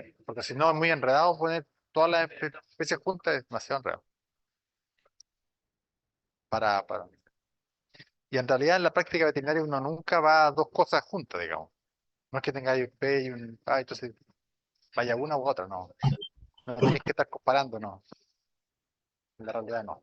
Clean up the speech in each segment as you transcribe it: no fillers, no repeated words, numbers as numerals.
Sí, porque si no es muy enredado poner todas las especies juntas, es demasiado enredado. Para. Y en realidad en la práctica veterinaria uno nunca va a dos cosas juntas, digamos. No es que tengáis un P y un A, entonces vaya una u otra, no. No tenéis que estar comparando, no. En la realidad no.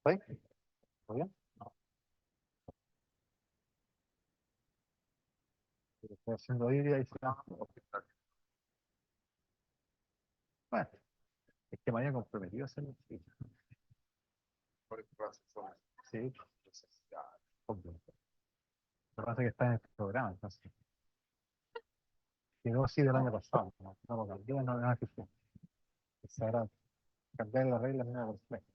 ¿Sí? ¿Muy bien? No. Pero estoy haciendo híbrida y si no. Bueno, es que me había comprometido a hacerlo. Sí, sí, obvio. Lo que pasa es que está en el programa, entonces. Quedó así del año pasado, no lo cambié, no nada que fue. Ahora cambiar las reglas no era perfecto.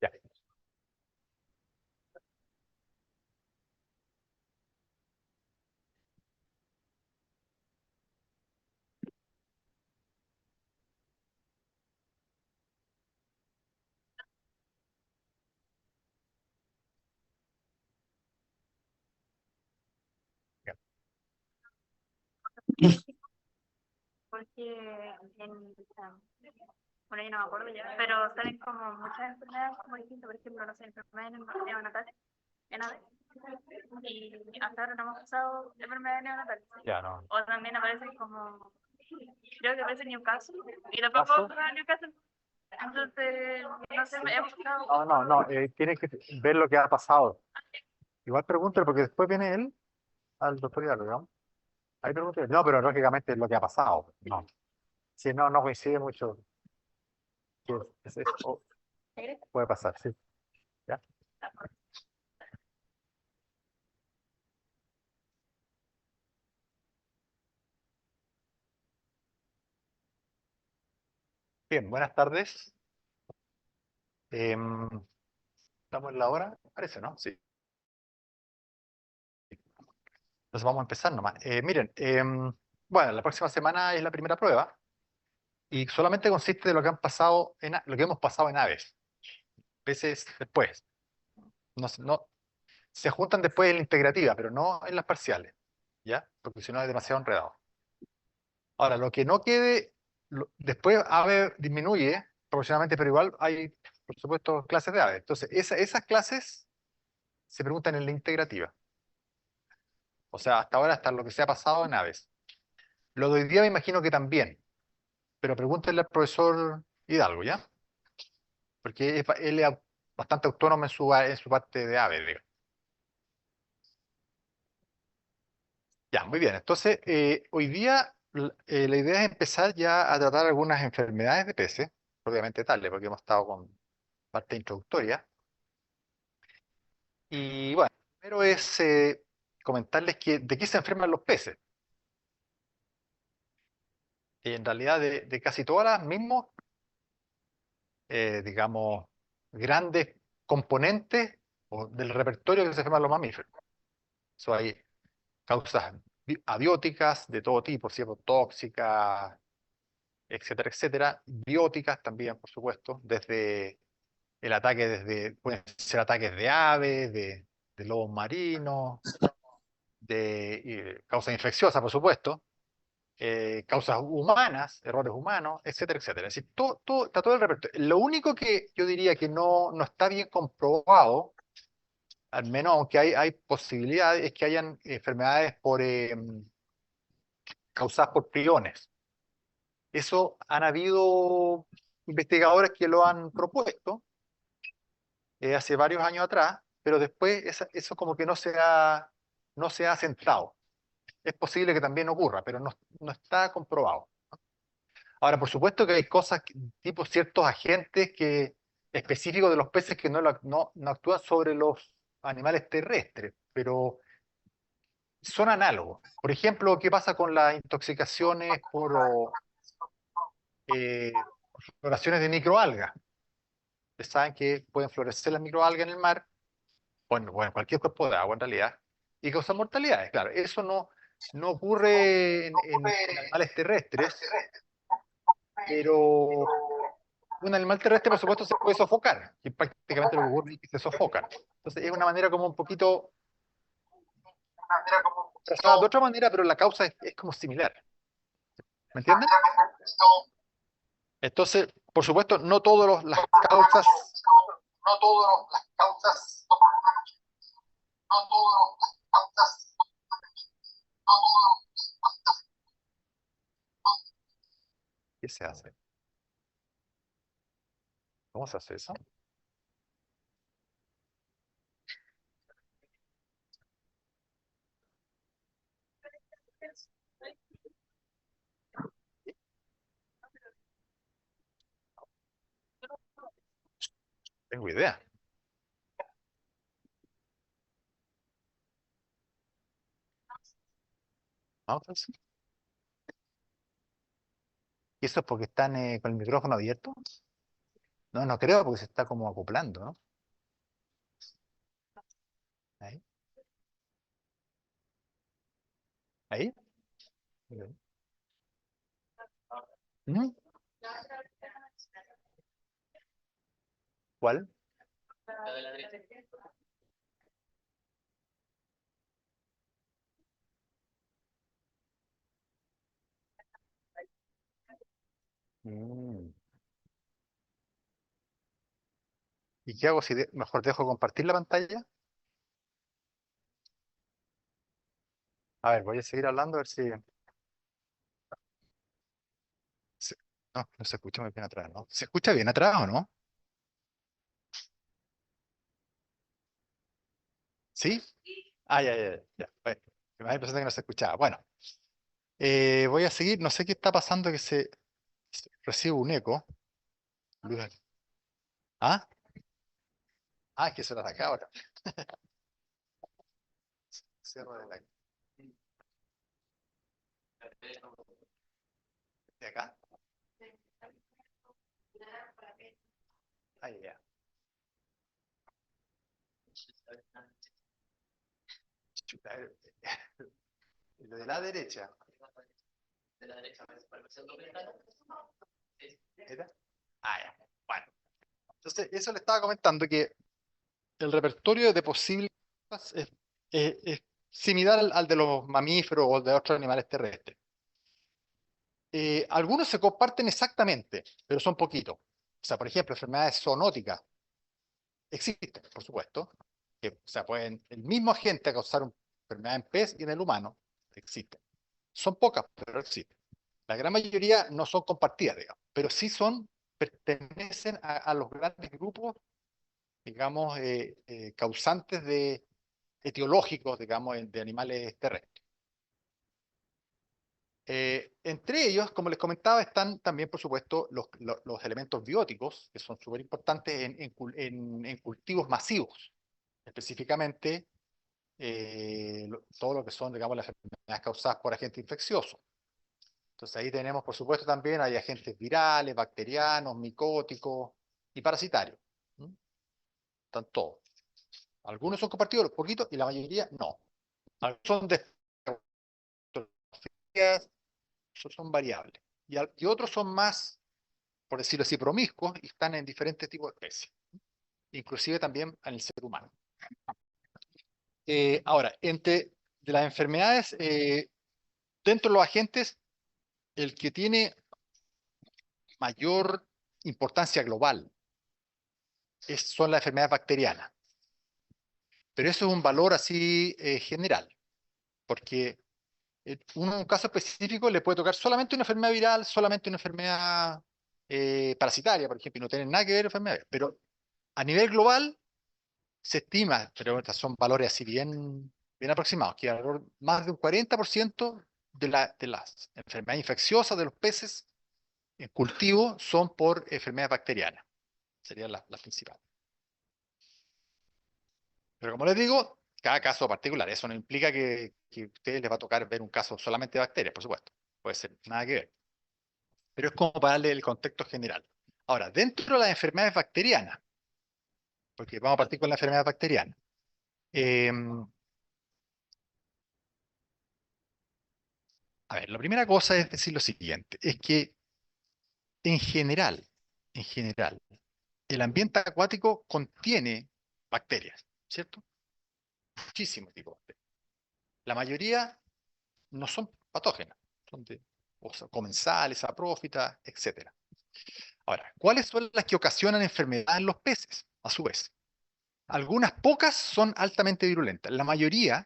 Ya. Ya. Porque bueno, yo no me acuerdo ya, pero salen como muchas enfermedades como distintas, por ejemplo, no sé, enfermedades neonatales, en ave, y hasta ahora no hemos usado enfermedades neonatales. Ya, no. O también aparecen como, creo que aparece Newcastle, y tampoco puedo usar Newcastle. Entonces, no sé, hemos usado. No, tiene que ver lo que ha pasado. Igual pregúntale, porque después viene él al doctor Hidalgo, digamos. Ahí pregúntale. No, pero lógicamente es lo que ha pasado. No. Si no, no coincide mucho. Que puede pasar, sí. ¿Ya? Bien, buenas tardes. Em, ¿Estamos en la hora? Parece, ¿no? Sí. Entonces vamos a empezar nomás. Miren, bueno, la próxima semana es la primera prueba y solamente consiste de lo que han pasado lo que hemos pasado en aves. Veces después. No, se juntan después en la integrativa, pero no en las parciales, ¿ya? Porque si no es demasiado enredado. Ahora, lo que no quede, después ave disminuye proporcionalmente, pero igual hay, por supuesto, clases de ave. Entonces, esas clases se preguntan en la integrativa. O sea, hasta ahora, hasta lo que se ha pasado en aves. Lo de hoy día me imagino que también, pero pregúntenle al profesor Hidalgo, ¿ya? Porque él es bastante autónomo en su parte de aves, digo. Ya, muy bien. Entonces, hoy día la idea es empezar ya a tratar algunas enfermedades de peces, obviamente tarde, porque hemos estado con parte introductoria. Y bueno, primero es comentarles de qué se enferman los peces. En realidad, de casi todas las mismos, digamos, grandes componentes del repertorio que se enferman los mamíferos. Eso hay causas abióticas de todo tipo, ¿cierto? Tóxicas, etcétera, etcétera. Bióticas también, por supuesto, pueden ser ataques de aves, de lobos marinos, de causas infecciosas, por supuesto, causas humanas, errores humanos, etcétera, etcétera. Es decir, está todo el repertorio. Lo único que yo diría que no está bien comprobado, al menos aunque hay posibilidades, es que hayan enfermedades causadas por priones. Eso han habido investigadores que lo han propuesto hace varios años atrás, pero después eso como que no se ha asentado. Es posible que también ocurra, pero no está comprobado. Ahora, por supuesto que hay cosas, tipo ciertos agentes específicos de los peces que no actúan sobre los animales terrestres, pero son análogos. Por ejemplo, ¿qué pasa con las intoxicaciones por floraciones de microalgas? Ustedes saben que pueden florecer las microalgas en el mar, bueno, cualquier cuerpo de agua en realidad, y causar mortalidades. Claro, eso no ocurre en animales terrestres, pero un animal terrestre, por supuesto, se puede sofocar, y prácticamente lo que ocurre es que se sofocan. Entonces, es una manera como un poquito trazada de otra manera, pero la causa es como similar. ¿Me entienden? Entonces, por supuesto, no todas las causas, ¿qué se hace? ¿Cómo se hace eso? Tengo idea. Vamos a ver. ¿Y eso es porque están con el micrófono abierto? No, no creo, porque se está como acoplando, ¿no? Ahí, ahí. Ok. ¿Mm? ¿Cuál? Mm. ¿Y qué hago si mejor dejo compartir la pantalla? A ver, voy a seguir hablando a ver si... se- No, no se escucha muy bien atrás, ¿no? ¿Se escucha bien atrás o no? ¿Sí? Ah, ya, ya, ya. Ya. Bueno, me había pensado que no se escuchaba. Bueno, voy a seguir. No sé qué está pasando que recibe un eco. Luz. ¿Ah? Ah, es que eso era de acá ahora. Cierro de acá. Ah, ya. Chuta, lo de la derecha. ¿Era? Ah, ya. Bueno, entonces eso le estaba comentando que el repertorio de posibles cosas es similar al de los mamíferos o de otros animales terrestres. Algunos se comparten exactamente, pero son poquitos. O sea, por ejemplo, enfermedades zoonóticas existen, por supuesto. O sea, pueden el mismo agente causar una enfermedad en pez y en el humano. Existen. Son pocas, pero existen. La gran mayoría no son compartidas, digamos, pero sí pertenecen a los grandes grupos, digamos, causantes etiológicos, digamos, de animales terrestres. Entre ellos, como les comentaba, están también, por supuesto, los elementos bióticos, que son súper importantes en cultivos masivos, específicamente todo lo que son, digamos, las enfermedades causadas por agentes infecciosos. Entonces ahí tenemos, por supuesto, también hay agentes virales, bacterianos, micóticos y parasitarios. ¿Mm? Están todos. Algunos son compartidos, poquitos, y la mayoría no. Algunos son de son variables. Y otros son más, por decirlo así, promiscuos y están en diferentes tipos de especies, inclusive también en el ser humano. Ahora, de las enfermedades, dentro de los agentes, el que tiene mayor importancia global son las enfermedades bacterianas. Pero eso es un valor así general, porque uno en un caso específico le puede tocar solamente una enfermedad viral, solamente una enfermedad parasitaria, por ejemplo, y no tienen nada que ver enfermedades. Pero a nivel global se estima, pero estos son valores así bien aproximados, que más de un 40% de las enfermedades infecciosas de los peces en cultivo son por enfermedades bacterianas. Serían las principales. Pero como les digo, cada caso particular. Eso no implica que a ustedes les va a tocar ver un caso solamente de bacterias, por supuesto. Puede ser nada que ver. Pero es como para darle el contexto general. Ahora, dentro de las enfermedades bacterianas, porque vamos a partir con la enfermedad bacteriana. A ver, la primera cosa es decir lo siguiente, es que en general, en general, el ambiente acuático contiene bacterias, ¿cierto? Muchísimos tipos de bacterias. La mayoría no son patógenas, son de o sea, comensales, saprófitas, etcétera. Ahora, ¿cuáles son las que ocasionan enfermedades en los peces? A su vez, algunas pocas son altamente virulentas. La mayoría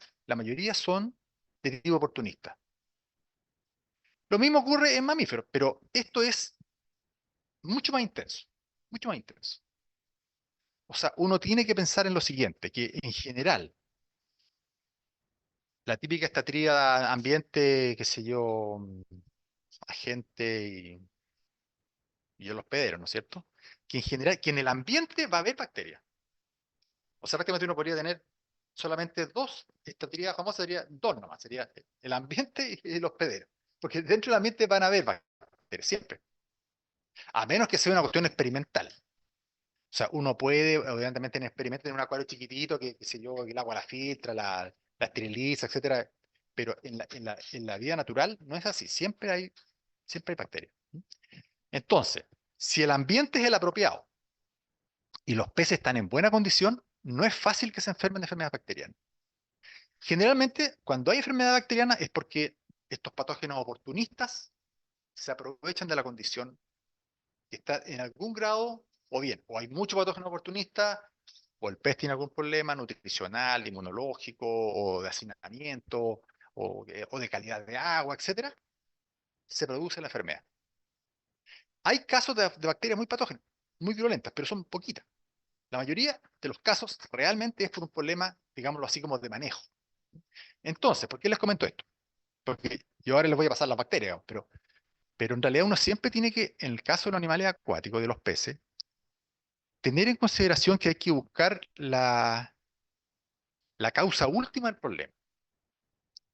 son de tipo oportunista. Lo mismo ocurre en mamíferos, pero esto es mucho más intenso, mucho más intenso. O sea, uno tiene que pensar en lo siguiente, que en general, la típica esta tríada ambiente, qué sé yo, agente y el hospedero, ¿no es cierto? Que en general, que en el ambiente va a haber bacterias. O sea, prácticamente uno podría tener solamente dos, esta tríada famosa sería dos nomás, sería el ambiente y el hospedero. Porque dentro del ambiente van a haber bacterias, siempre. A menos que sea una cuestión experimental. O sea, uno puede, obviamente, en experimentos en un acuario chiquitito, que, qué sé yo, que el agua la filtra, la esteriliza, etcétera. Pero en la vida natural no es así. Siempre hay bacterias. Entonces, si el ambiente es el apropiado y los peces están en buena condición, no es fácil que se enfermen de enfermedades bacterianas. Generalmente, cuando hay enfermedad bacteriana es porque estos patógenos oportunistas se aprovechan de la condición que está en algún grado, o bien, o hay mucho patógeno oportunista, o el pez tiene algún problema nutricional, inmunológico, o de hacinamiento, o de calidad de agua, etcétera, se produce la enfermedad. Hay casos de bacterias muy patógenas, muy violentas, pero son poquitas. La mayoría de los casos realmente es por un problema, digámoslo así, como de manejo. Entonces, ¿por qué les comento esto? Porque yo ahora les voy a pasar las bacterias, pero en realidad uno siempre tiene que, en el caso de los animales acuáticos, de los peces, tener en consideración que hay que buscar la causa última del problema,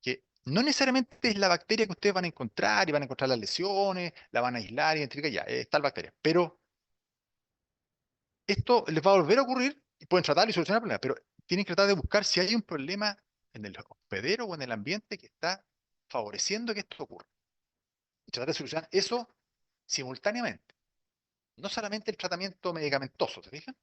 que no necesariamente es la bacteria que ustedes van a encontrar y van a encontrar las lesiones, la van a aislar y identificar ya, es tal bacteria, pero esto les va a volver a ocurrir y pueden tratar y solucionar el problema, pero tienen que tratar de buscar si hay un problema en el hospedero o en el ambiente que está favoreciendo que esto ocurra. Y tratar de solucionar eso simultáneamente, no solamente el tratamiento medicamentoso, ¿se fijan?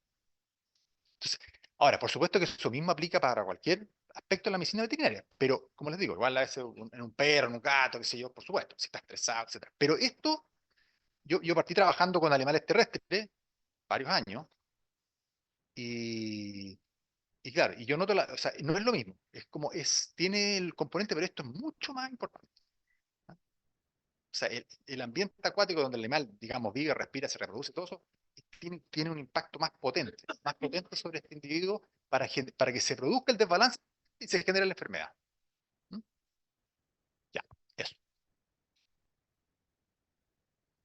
Entonces, ahora, por supuesto que eso mismo aplica para cualquier aspecto de la medicina veterinaria, pero como les digo, igual a veces en un perro, en un gato, qué sé yo, por supuesto, si está estresado, etcétera. Pero esto, yo partí trabajando con animales terrestres varios años y, y claro, y yo noto, o sea, no es lo mismo, es como, tiene el componente, pero esto es mucho más importante. ¿Ah? O sea, el ambiente acuático donde el animal, digamos, vive, respira, se reproduce, todo eso, tiene un impacto más potente sobre este individuo para que se produzca el desbalance y se genere la enfermedad. ¿Mm? Ya, eso.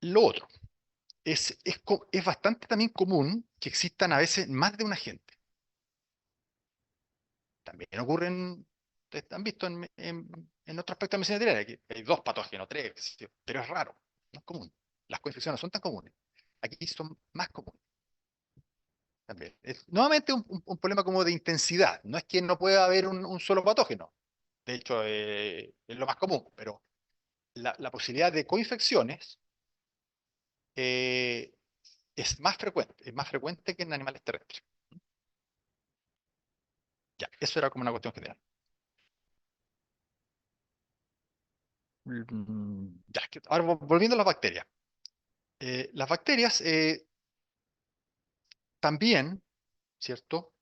Lo otro, es bastante también común que existan a veces más de un agente. También ocurren, ustedes han visto en otro aspecto de medicina veterinaria, que hay dos patógenos, tres, qué sé yo, pero es raro, no es común. Las coinfecciones no son tan comunes. Aquí son más comunes. También. Es nuevamente un problema como de intensidad. No es que no pueda haber un solo patógeno. De hecho, es lo más común, pero la posibilidad de coinfecciones eh, es más frecuente que en animales terrestres. Ya, eso era como una cuestión general. Ya, ahora volviendo a las bacterias. Las bacterias también, ¿cierto?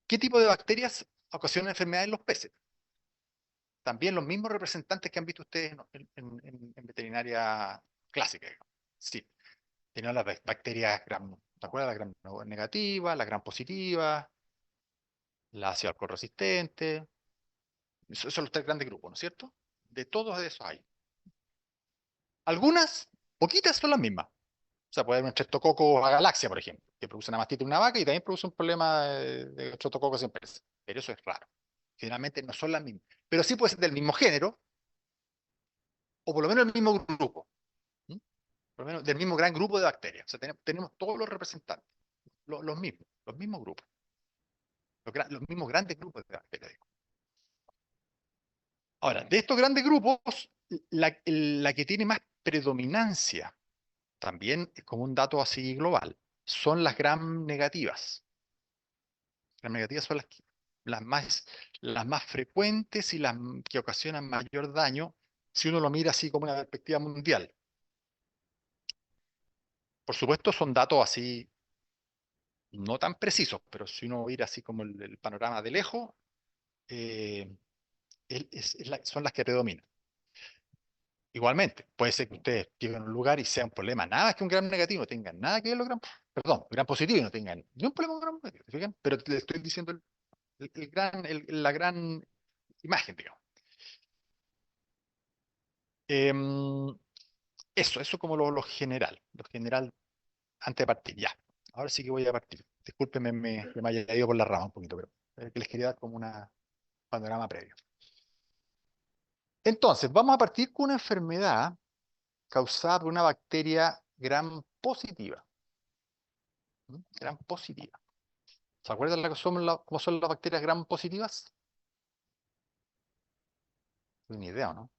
¿Qué tipo de bacterias ocasionan enfermedades en los peces? También los mismos representantes que han visto ustedes en veterinaria clásica, digamos. Sí, tenemos las bacterias gram, ¿te acuerdas? La gram negativa, la gram positiva, la ácido alcohol resistente. Esos son los tres grandes grupos, ¿no es cierto? De todos esos hay. Algunas, poquitas son las mismas. O sea, puede haber un Streptococcus a galaxia, por ejemplo, que produce una mastitis en una vaca y también produce un problema de Streptococcus en peces. Pero eso es raro. Generalmente no son las mismas. Pero sí puede ser del mismo género, o por lo menos del mismo grupo. ¿Mm? Por lo menos del mismo gran grupo de bacterias. O sea, tenemos todos los representantes, los mismos grupos, los mismos grandes grupos de bacterias. Ahora, de estos grandes grupos, la que tiene más predominancia, también como un dato así global, son las gram negativas. Las negativas son las más, las más frecuentes y las que ocasionan mayor daño si uno lo mira así como una perspectiva mundial. Por supuesto, son datos así no tan precisos, pero si uno mira así como el panorama de lejos, eh, son las que predominan. Igualmente, puede ser que ustedes lleguen a un lugar y sea un problema, nada que un gram negativo no tenga nada que ver los perdón, gram positivo y no tengan ni un problema con gram negativo, ¿se fijan? Pero les estoy diciendo la gran imagen, digamos. Em, eso como lo general, antes de partir, ya. Ahora sí que voy a partir. Discúlpenme que me haya ido por la rama un poquito, pero que les quería dar como un panorama previo. Entonces, vamos a partir con una enfermedad causada por una bacteria gram positiva. ¿Mm? Gram positiva. ¿Se acuerdan cómo son las bacterias gram positivas? No tengo ni idea, ¿no?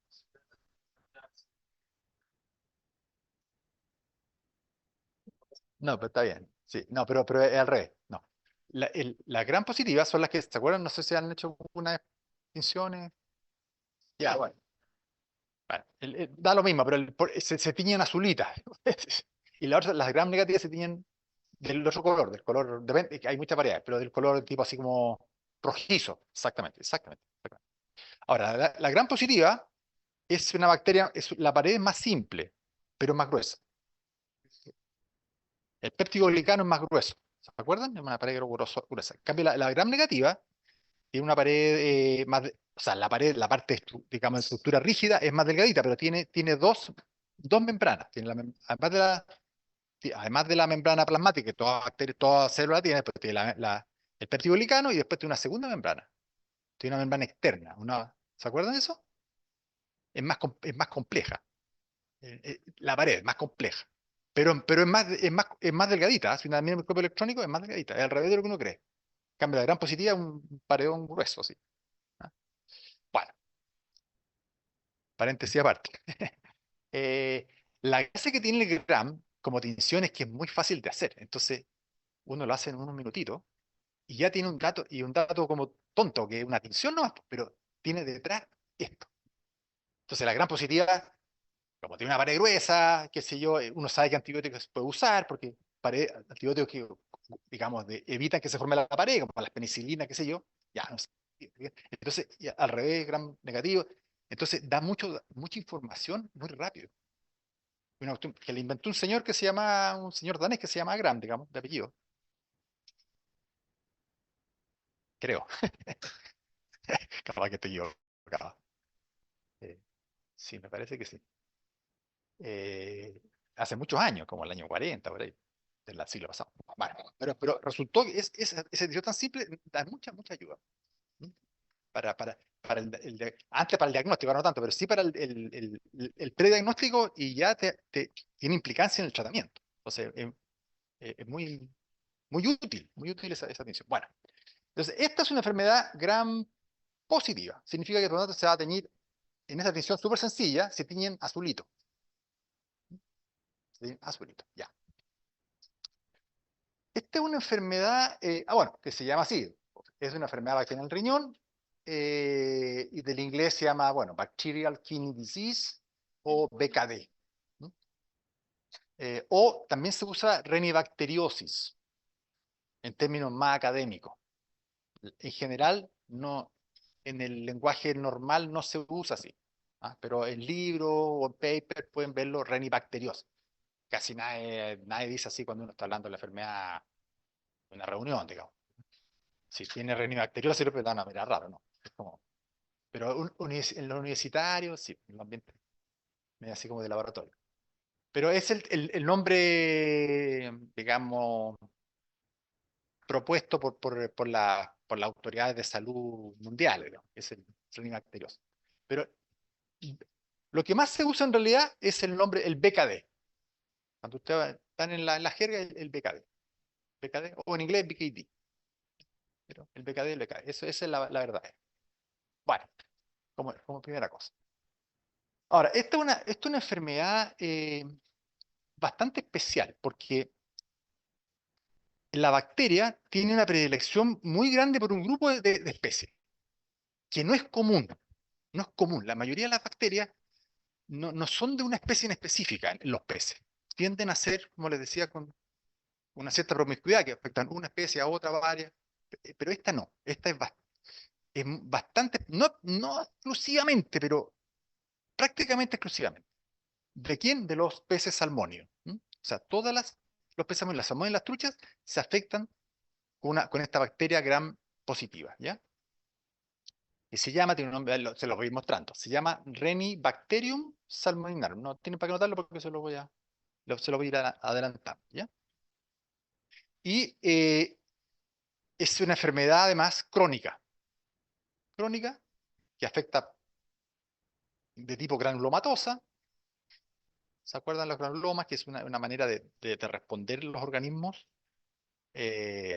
No, pero está bien. Sí, no, pero es al revés. No. Las gram positivas son las que, ¿se acuerdan? No sé si han hecho algunas distinciones. Ya, bueno. Bueno, da lo mismo, pero se tiñen azulitas. Y las gram negativas se tiñen del otro color, depende, hay muchas variedades, pero del color tipo así como rojizo. Exactamente. Ahora, la gram positiva es una bacteria, la pared es más simple, pero es más gruesa. El péptido-glicano es más grueso. ¿Se acuerdan? Es una pared gruesa. En cambio, la gram negativa tiene una pared o sea, la parte, digamos, de estructura rígida es más delgadita, pero tiene dos membranas. Además de la membrana plasmática, que toda célula tiene, pues tiene el péptido-glicano y después tiene una segunda membrana. Tiene una membrana externa. ¿Se acuerdan de eso? Es más compleja. La pared es más compleja. Pero es más delgadita. Si una mira el microscopio electrónico, es más delgadita. Es al revés de lo que uno cree. En cambio, la gran positiva es un paredón grueso, sí. ¿Ah? Bueno, paréntesis aparte. Eh, la clase que tiene el Gram como tinción es que es muy fácil de hacer. Entonces, uno lo hace en unos minutitos y ya tiene un dato como tonto, que es una tinción nomás, pero tiene detrás esto. Entonces, la gran positiva, como tiene una pared gruesa, qué sé yo, uno sabe qué antibióticos se puede usar, porque antibióticos que, digamos, evitan que se forme la pared, como las penicilinas, qué sé yo, ya, no sé. Entonces, ya, al revés, gram negativo. Entonces, da mucha información muy rápido. Una cuestión que le inventó un señor danés que se llama Gram, digamos, de apellido, creo. Capaz que estoy equivocado. Eh, sí, me parece que sí. Eh, Hace muchos años, como el año 40, por ahí, del siglo pasado. Bueno, pero resultó que ese ejercicio tan simple da mucha ayuda. ¿M? Para antes para el diagnóstico, no tanto, pero sí para el prediagnóstico y ya tiene implicancia en el tratamiento. Entonces, es muy útil esa atención. Bueno, entonces, esta es una enfermedad gram positiva. Significa que por lo tanto se va a teñir en esa tinción súper sencilla, se tiñen azulito. Azulito, ya. Esta es una enfermedad, bueno, que se llama así. Es una enfermedad bacteriana del riñón, y del inglés se llama, bueno, Bacterial Kidney Disease o BKD. ¿No? O también se usa renibacteriosis en términos más académicos. En general, no, en el lenguaje normal no se usa así. ¿Ah? Pero en libros o en paper pueden verlo renibacteriosis. Casi nadie dice así cuando uno está hablando de la enfermedad en una reunión, digamos. Si tiene renibacteriosis, siempre dan a mirar raro, ¿no? Es como, pero en los universitarios, sí, en el ambiente, medio así como de laboratorio. Pero es el nombre, digamos, propuesto por la por las autoridades de salud mundiales, digamos, que es el Helicobacteriosis. Pero lo que más se usa en realidad es el nombre, el BKD. Cuando ustedes están en la jerga, el BKD. BKD, o en inglés BKD. Pero el BKD, el BKD. Eso, esa es la verdad. Bueno, como primera cosa. Ahora, esta es una enfermedad bastante especial, porque la bacteria tiene una predilección muy grande por un grupo de especies, que no es común. No es común. La mayoría de las bacterias no son de una especie en específica en los peces. Tienden a ser, como les decía, con una cierta promiscuidad, que afectan una especie a otra, varias. Pero esta no. Esta es bastante, no exclusivamente, pero prácticamente exclusivamente. ¿De quién? De los peces salmónidos. ¿Mm? O sea, los peces salmónidos, las salmones y las truchas se afectan con esta bacteria gram positiva, ¿ya? Y se llama, tiene un nombre, se lo voy a ir mostrando, se llama Renibacterium salmoninarum. No tienen para qué notarlo porque se lo voy a ir adelantando, ¿ya? Y es una enfermedad además crónica, que afecta de tipo granulomatosa. ¿Se acuerdan los granulomas? Que es una manera de responder los organismos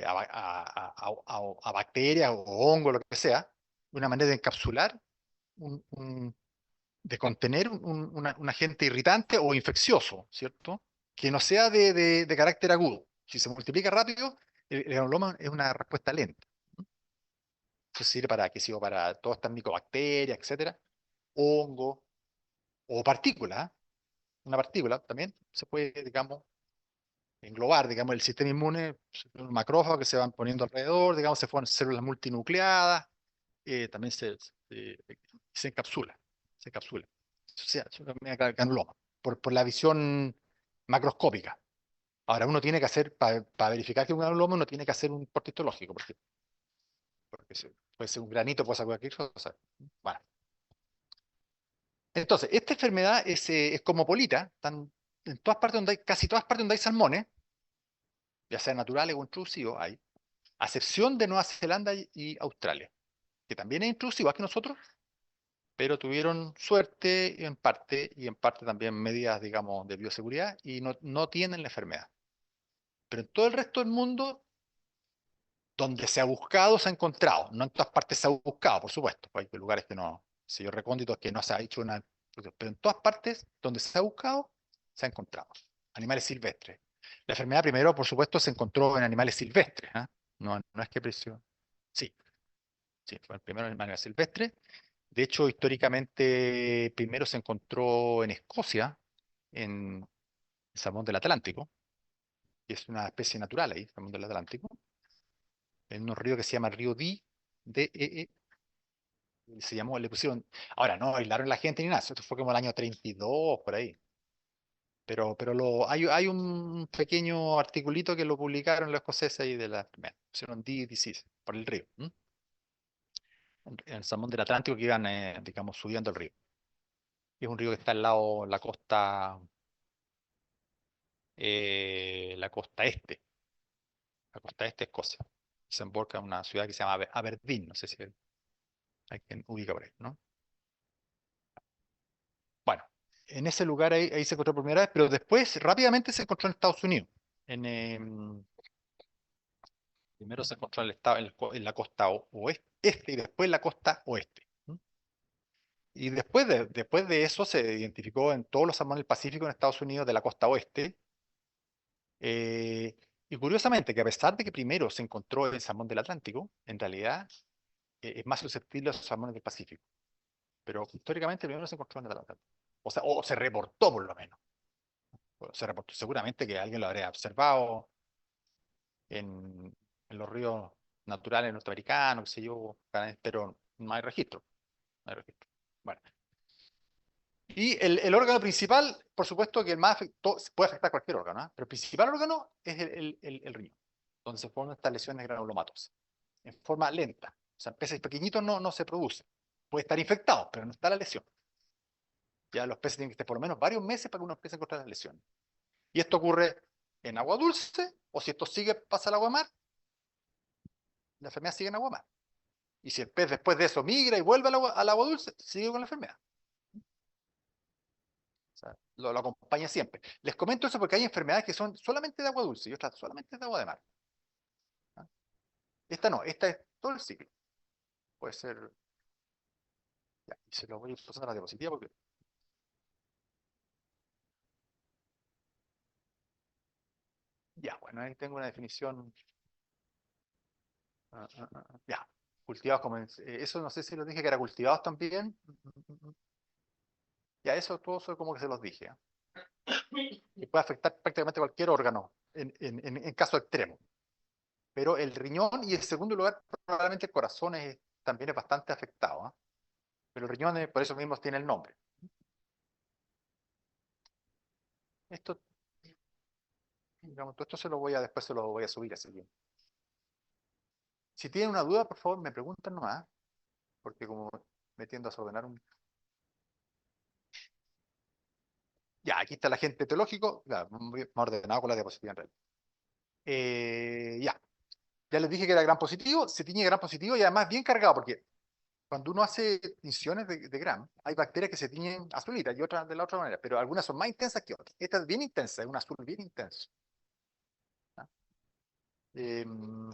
a bacterias o hongos, lo que sea, una manera de encapsular, de contener un agente irritante o infeccioso, ¿cierto? Que no sea de carácter agudo. Si se multiplica rápido, el granuloma es una respuesta lenta. Eso sirve para, qué sé yo, para todas estas micobacterias, etcétera, hongo o partículas. Una partícula también se puede, digamos, englobar, digamos, el sistema inmune, un macrófago que se van poniendo alrededor, digamos, se forman células multinucleadas, también se encapsula, se encapsula. O sea, es una granuloma, por la visión macroscópica. Ahora, uno tiene que hacer, para verificar que es un granuloma, uno tiene que hacer un corte histológico, porque puede ser un granito, puede ser cualquier cosa. Bueno, entonces, esta enfermedad es cosmopolita, en todas partes donde hay, casi todas partes donde hay salmones, ya sean naturales o intrusivos, hay, a excepción de Nueva Zelanda y Australia, que también es intrusivo, igual que nosotros, pero tuvieron suerte y en parte también medidas, digamos, de bioseguridad y no tienen la enfermedad. Pero en todo el resto del mundo, donde se ha buscado, se ha encontrado. No en todas partes se ha buscado, por supuesto. Hay lugares que no, si yo recónditos que no se ha hecho una... Pero en todas partes donde se ha buscado, se ha encontrado. Animales silvestres. La enfermedad primero, por supuesto, se encontró en animales silvestres. ¿Ah? No es que precio. Sí, sí, fue el primero en animales silvestres. De hecho, históricamente, primero se encontró en Escocia, en el salmón del Atlántico, que es una especie natural ahí, salmón del Atlántico, en un río que se llama río Dee, se llamó, le pusieron, ahora no aislaron la gente ni nada, esto fue como el año 32, por ahí. Hay un pequeño articulito que lo publicaron los escoceses ahí de la enfermedad. Pusieron Dee disease por el río, ¿m? En el salmón del Atlántico que iban, digamos, subiendo el río. Es un río que está al lado la costa este, la costa este de Escocia. Desemboca en una ciudad que se llama Aberdeen, no sé si hay quien ubica por ahí, ¿no? Bueno, en ese lugar ahí se encontró por primera vez, pero después rápidamente se encontró en Estados Unidos. Primero se encontró en, el estado, en la costa este y después en la costa oeste. ¿Mm? Y después de eso se identificó en todos los salmones del Pacífico en Estados Unidos de la costa oeste. Y curiosamente, que a pesar de que primero se encontró el salmón del Atlántico, en realidad es más susceptible a los salmones del Pacífico. Pero históricamente primero se encontró en el Atlántico. O sea, o se reportó por lo menos. Se reportó seguramente que alguien lo habría observado en los ríos naturales norteamericanos, qué sé yo, pero no hay registro. No hay registro. Bueno. Y el órgano principal, por supuesto que el más puede afectar cualquier órgano, ¿ah? Pero el principal órgano es el riñón, donde se forman estas lesiones granulomatosas, en forma lenta. O sea, en peces pequeñitos no se produce. Puede estar infectado, pero no está la lesión. Ya los peces tienen que estar por lo menos varios meses para que uno empiece a encontrar las lesiones. Y esto ocurre en agua dulce, o si esto sigue, pasa al agua de mar, la enfermedad sigue en agua más. Y si el pez después de eso migra y vuelve al agua dulce, sigue con la enfermedad. O sea, lo acompaña siempre. Les comento eso porque hay enfermedades que son solamente de agua dulce y otras solamente de agua de mar. ¿Ah? Esta no, esta es todo el ciclo. Puede ser. Ya, y se lo voy a pasar a la diapositiva porque. Ya, bueno, ahí tengo una definición. Ya, cultivados como. Eso no sé si lo dije que era cultivados también. Ya, eso todo eso como que se los dije. Y puede afectar prácticamente cualquier órgano en caso extremo. Pero el riñón y en segundo lugar, probablemente el corazón también es bastante afectado. ¿Ah? Pero el riñón, por eso mismo tiene el nombre. Esto, digamos, todo esto después se lo voy a subir así bien. Si tienen una duda, por favor, me preguntan nomás, porque como me tiendo a desordenar un. Ya, aquí está el agente etiológico, ya, más ordenado con la diapositiva en realidad. Ya, ya les dije que era gram positivo, se tiñe gram positivo y además bien cargado, porque cuando uno hace tinciones de Gram, hay bacterias que se tiñen azulitas y otras de la otra manera, pero algunas son más intensas que otras. Esta es bien intensa, es un azul bien intenso. ¿Ah? Em,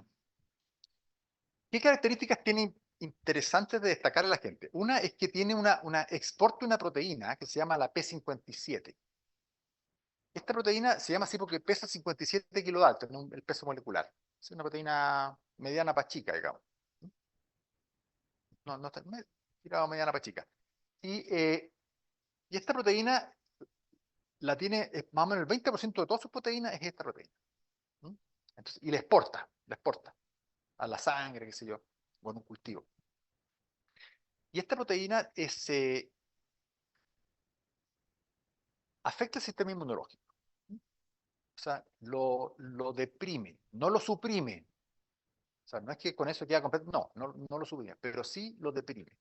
¿Qué características tiene interesantes de destacar a la gente? Una es que tiene exporta una proteína que se llama la P57. Esta proteína se llama así porque pesa 57 kilodalton, ¿no? El peso molecular. Es una proteína mediana para chica, digamos. No, no está, tirado mediana para chica. Y esta proteína la tiene, más o menos el 20% de todas sus proteínas es esta proteína. ¿Mm? Entonces, y la exporta a la sangre, qué sé yo, o en un cultivo. Y esta proteína afecta el sistema inmunológico. ¿Mm? O sea, lo deprime, no lo suprime. O sea, no es que con eso queda completo, no lo suprime, pero sí lo deprime.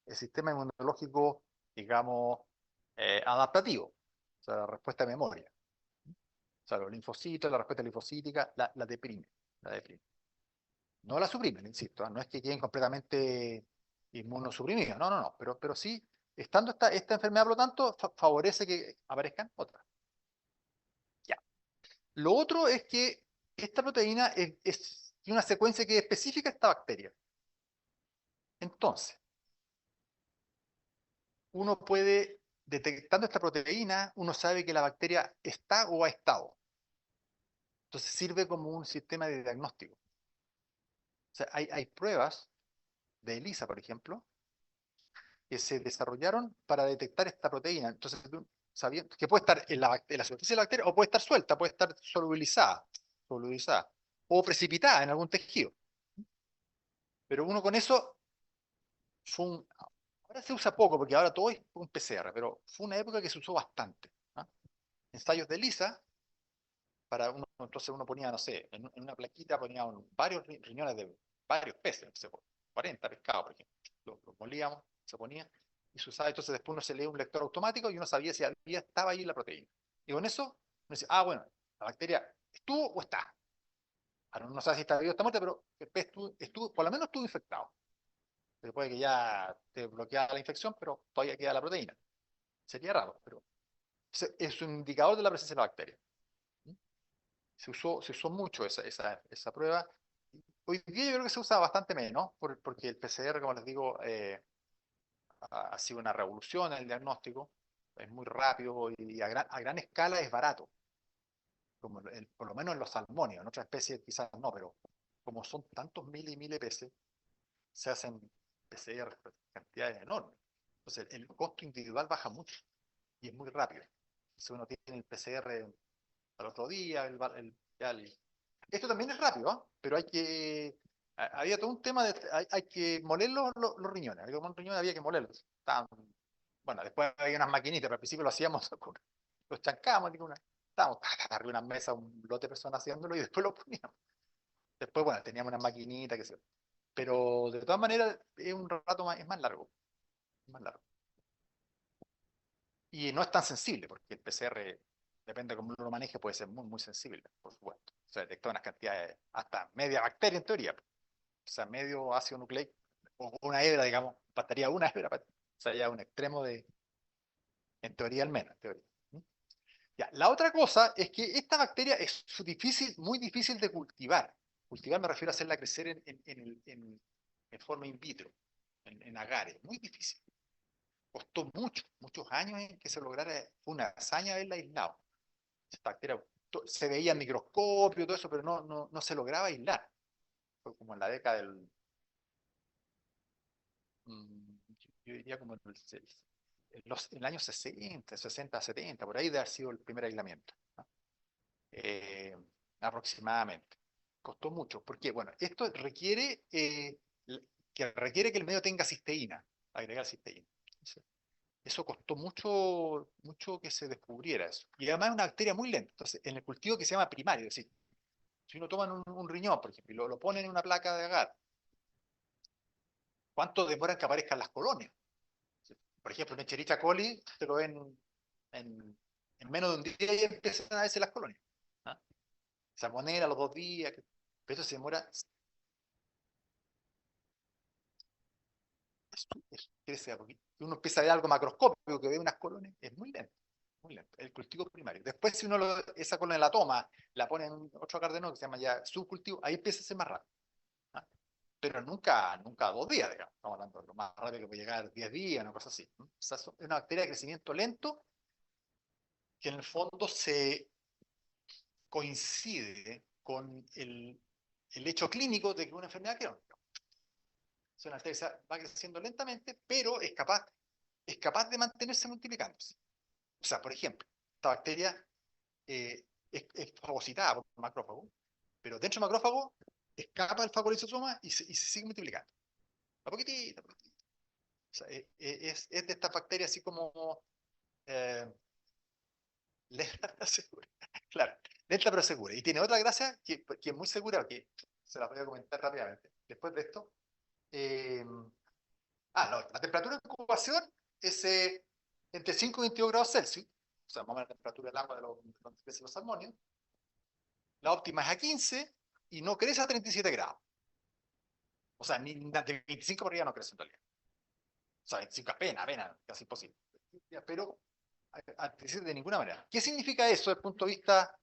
El sistema inmunológico, digamos, adaptativo, o sea, la respuesta de memoria. O sea, los linfocitos, la respuesta linfocítica, la deprime, la deprime. No la suprimen, insisto, ¿eh? No es que queden completamente inmunosuprimidos, no, pero sí, estando esta enfermedad, por lo tanto, favorece que aparezcan otras. Ya. Lo otro es que esta proteína tiene una secuencia que es específica a esta bacteria. Entonces, uno puede, detectando esta proteína, uno sabe que la bacteria está o ha estado. Entonces sirve como un sistema de diagnóstico. O sea, hay pruebas de ELISA, por ejemplo, que se desarrollaron para detectar esta proteína. Entonces, que puede estar en la superficie de la bacteria o puede estar suelta, puede estar solubilizada o precipitada en algún tejido. Pero uno con eso ahora se usa poco porque ahora todo es un PCR, pero fue una época que se usó bastante. ¿Ah? Ensayos de ELISA, entonces uno ponía, no sé, en una plaquita ponía varios riñones de varios peces, no sé, 40 pescados, por ejemplo. Los molíamos, se ponía y se usaba. Entonces después uno se leía un lector automático y uno sabía si estaba ahí la proteína. Y con eso uno decía, bueno, la bacteria estuvo o está. Ahora uno no sabe si está vivo o está muerta, pero el pez por lo menos estuvo infectado. Se puede que ya te bloqueara la infección, pero todavía queda la proteína. Sería raro, pero es un indicador de la presencia de la bacteria. Se usó mucho esa prueba. Hoy día yo creo que se usa bastante menos, porque el PCR, como les digo, ha sido una revolución en el diagnóstico. Es muy rápido y a gran escala es barato, como por lo menos en los salmónidos. En otras especies quizás no, pero como son tantos miles y miles de peces, se hacen PCR por cantidades enormes. Entonces el costo individual baja mucho y es muy rápido. Si uno tiene el PCR al otro día, esto también es rápido, ¿ah? Pero había todo un tema hay que moler los riñones. Los riñones había que molerlos. Bueno, después había unas maquinitas, pero al principio lo hacíamos, los chancábamos, estábamos arriba de una mesa, un lote de personas haciéndolo y después lo poníamos. Después, bueno, teníamos unas maquinitas, que sé. Pero de todas maneras es un rato más, es más largo, más largo. Y no es tan sensible, porque el PCR, depende de cómo uno lo maneje, puede ser muy, muy sensible, por supuesto. Se detecta unas cantidades, hasta media bacteria en teoría. o sea, medio ácido nucleico, o una hebra, digamos, bastaría una hebra, o sea, ya un extremo de, en teoría al menos, en teoría. ¿Mm? Ya, la otra cosa es que esta bacteria es difícil, muy difícil de cultivar. Cultivar me refiero a hacerla crecer en forma in vitro, en agares, muy difícil. Costó muchos años en que se lograra, fue una hazaña haberla aislado. Esta bacteria se veía en microscopio y todo eso, pero no se lograba aislar. Fue como en la década del, yo diría como en el año 60, 60, 70, por ahí debe haber sido el primer aislamiento, ¿no? Eh, Aproximadamente. Costó mucho, porque bueno, esto requiere, requiere que el medio tenga cisteína, agregar cisteína. Eso costó mucho que se descubriera eso. Y además es una bacteria muy lenta. Entonces, en el cultivo que se llama primario, es decir, si uno toma un riñón, por ejemplo, y lo pone en una placa de agar, ¿cuánto demoran que aparezcan las colonias? Por ejemplo, en Escherichia coli, te lo ven en, en menos de un día y empiezan a verse las colonias. ¿Ah? Salmonella a los 2 días, pero eso se demora. Crece a poquito. Uno empieza a ver algo macroscópico que ve unas colonias, es muy lento, muy lento. El cultivo primario. Después, si uno esa colonia la toma, la pone en otro agar de nuevo que se llama ya subcultivo, ahí empieza a ser más rápido. ¿Ah? Pero nunca 2 días, digamos. Estamos hablando de lo más rápido que puede llegar 10 días, una cosa así. ¿No? O sea, es una bacteria de crecimiento lento que en el fondo se coincide con el hecho clínico de que una enfermedad crónica. Es una bacteria que va creciendo lentamente, pero es capaz de mantenerse multiplicándose. O sea, por ejemplo, esta bacteria es fagocitada por un macrófago, pero dentro del macrófago escapa el fagolisosoma y se sigue multiplicando. A poquitito, a poquitito. O sea, es de esta bacteria así como eh, lenta pero segura. Claro, lenta pero segura. Y tiene otra gracia que es muy segura, que se la voy a comentar rápidamente. Después de esto, eh, no, la temperatura de incubación es entre 5 y 22 grados Celsius, o sea, más o menos la temperatura del agua de donde crecen los salmonios. La óptima es a 15 y no crece a 37 grados. O sea, ni de 25 por arriba no crece en realidad. O sea, 25 apenas, casi imposible. Pero a 37 de ninguna manera. ¿Qué significa eso desde el punto de vista,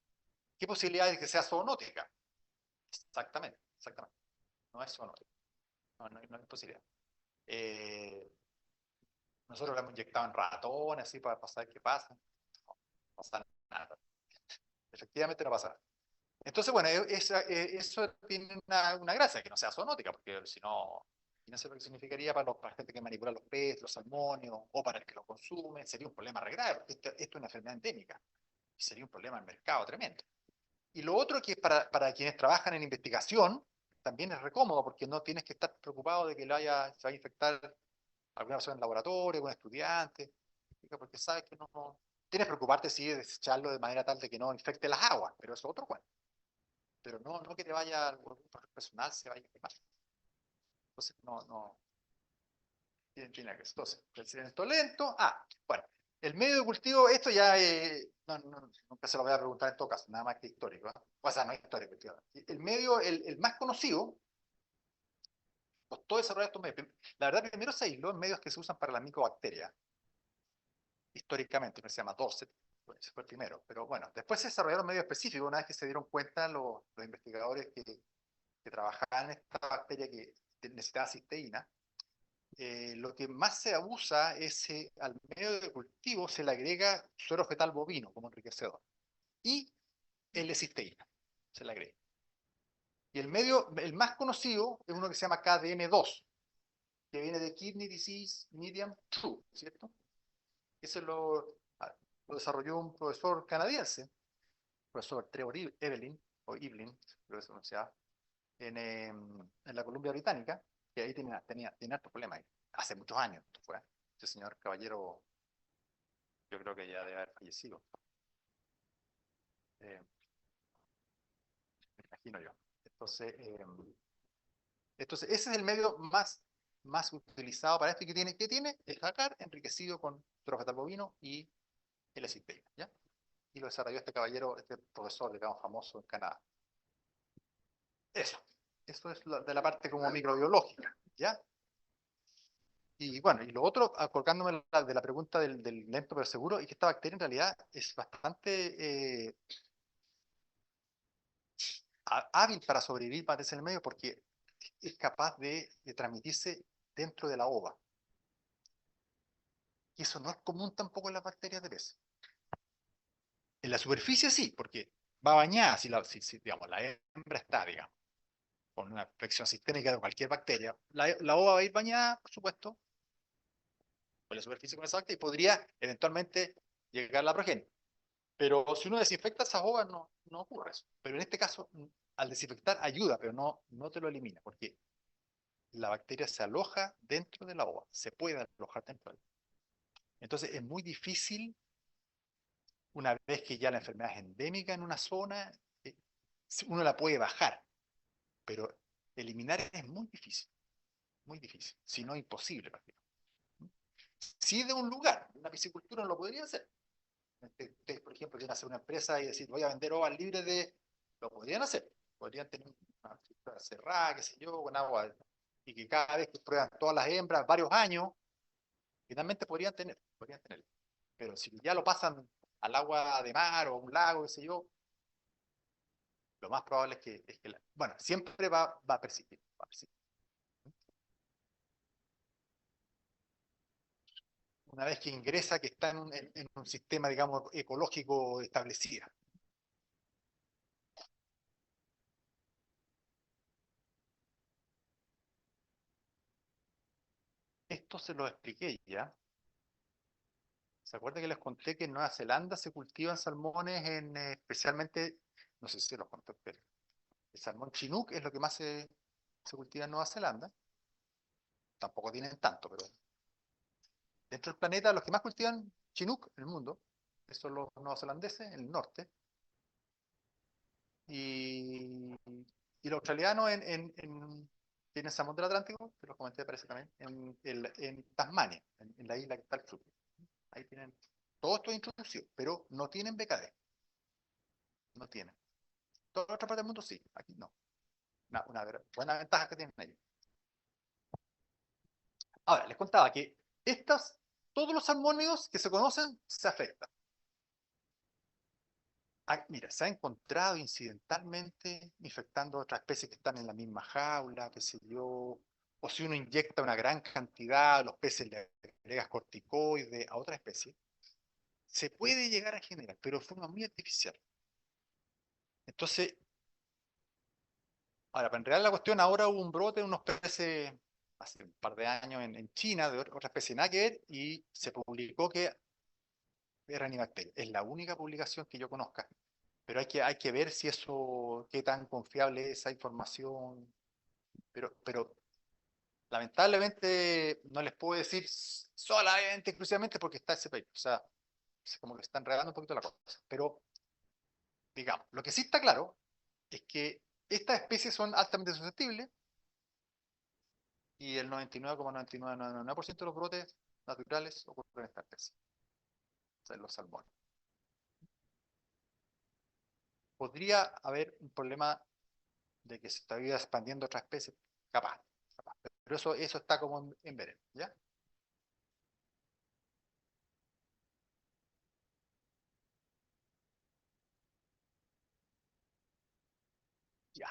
qué posibilidades de que sea zoonótica? Exactamente. No es zoonótica. No hay posibilidad. Eh, Nosotros lo hemos inyectado en ratones, así, para saber qué pasa. No pasa nada. Efectivamente no pasa nada. Entonces, bueno, eso tiene una gracia, que no sea zoonótica, porque si no, imagínense lo que significaría para la gente que manipula los peces, los salmonios, o para el que los consume, sería un problema re grave, porque esto es una enfermedad endémica, y sería un problema en el mercado tremendo. Y lo otro que para quienes trabajan en investigación, también es recómodo, porque no tienes que estar preocupado de que se vaya a infectar alguna persona en el laboratorio, algún estudiante, porque sabes que no. Tienes que preocuparte, sí, de desecharlo de manera tal de que no infecte las aguas, pero eso es otro cuento. Pero no que te vaya algún personal, se vaya a quemar. Entonces, no tiene que. Entonces, crecimiento lento. Bueno, el medio de cultivo, esto ya nunca se lo voy a preguntar en todo caso, nada más que histórico, ¿eh? O sea, no histórico, tío. El medio, el más conocido, costó desarrollar estos medios. La verdad, primero se aisló en medios que se usan para la micobacteria, históricamente, que se llama Dorset, ese fue el primero. Pero bueno, después se desarrollaron medios específicos, una vez que se dieron cuenta los investigadores que trabajaban en esta bacteria que necesitaba cisteína. Lo que más se abusa es al medio de cultivo se le agrega suero fetal bovino como enriquecedor y L-cisteína se le agrega. Y el más conocido es uno que se llama KDM2, que viene de Kidney Disease Medium 2, ¿cierto? Ese lo desarrolló un profesor canadiense, profesor Trevor Evelyn, o Evelyn, creo que se pronunciaba, en la Columbia Británica, que ahí tenía hartos problemas ahí. Hace muchos años esto fue. Este señor caballero, yo creo que ya debe haber fallecido. Me imagino yo. Entonces, ese es el medio más utilizado para esto. ¿Y qué tiene? El jacar enriquecido con trofetal bovino y L-cisteína, ¿ya? Y lo desarrolló este caballero, este profesor, digamos, famoso en Canadá. Eso. Eso es de la parte como microbiológica, ¿ya? Y bueno, y lo otro, colgándome de la pregunta del lento pero seguro, es que esta bacteria en realidad es bastante hábil para sobrevivir, para en el medio, porque es capaz de transmitirse dentro de la ova. Y eso no es común tampoco en las bacterias de pez. En la superficie sí, porque va bañada, digamos, la hembra está, digamos, con una infección sistémica de cualquier bacteria. La ova va a ir bañada, por supuesto, por la superficie con esa bacteria y podría eventualmente llegar a la progenie. Pero si uno desinfecta esas ovas, no ocurre eso. Pero en este caso, al desinfectar ayuda, pero no te lo elimina, porque la bacteria se aloja dentro de la ova, se puede alojar dentro de ella. Entonces es muy difícil, una vez que ya la enfermedad es endémica en una zona, eh, uno la puede bajar, pero eliminar es muy difícil, si no imposible prácticamente. Si de un lugar, una piscicultura no lo podría hacer. Ustedes, por ejemplo, quieren hacer una empresa y decir, voy a vender ovas libres de... Lo podrían hacer. Podrían tener una estructura cerrada, qué sé yo, con agua, y que cada vez que prueban todas las hembras, varios años, finalmente podrían tener. Pero si ya lo pasan al agua de mar o a un lago, qué sé yo, lo más probable bueno, siempre va a persistir. Va a persistir. Una vez que ingresa, que está en un sistema, digamos, ecológico establecido. Esto se lo expliqué ya. ¿Se acuerda que les conté que en Nueva Zelanda se cultivan salmones especialmente, no sé si los conté, pero el salmón chinook es lo que más se cultiva en Nueva Zelanda? Tampoco tienen tanto, pero dentro del planeta los que más cultivan chinook en el mundo son los neozelandeses en el norte y, y los australianos en salmón del Atlántico, que los comenté parece también, en Tasmania, en la isla que está al sur. Ahí tienen todo esto introducido, pero no tienen BKD, no tienen. Toda la otra parte del mundo sí, aquí no. Una buena ventaja que tienen ellos. Ahora, les contaba que todos los salmónidos que se conocen se afectan. Mira, se ha encontrado incidentalmente infectando otras especies que están en la misma jaula, qué sé yo, o si uno inyecta una gran cantidad, los peces le agregas corticoides a otra especie, se puede llegar a generar, pero de forma muy artificial. Entonces, ahora, para enredar la cuestión, ahora hubo un brote de unos peces hace un par de años en China, de otra especie nada que ver, y se publicó que era Ranibacter. Es la única publicación que yo conozca. Pero hay que ver si eso, qué tan confiable es esa información. Pero lamentablemente no les puedo decir solamente, exclusivamente porque está ese paper. O sea, es como que están enredando un poquito la cosa. Pero, digamos, lo que sí está claro es que estas especies son altamente susceptibles y el 99,9999% de los brotes naturales ocurren en esta especie, o sea, en los salmones. Podría haber un problema de que se está expandiendo otra especie, capaz, capaz. Pero eso está como en veremos, ¿ya? Ya.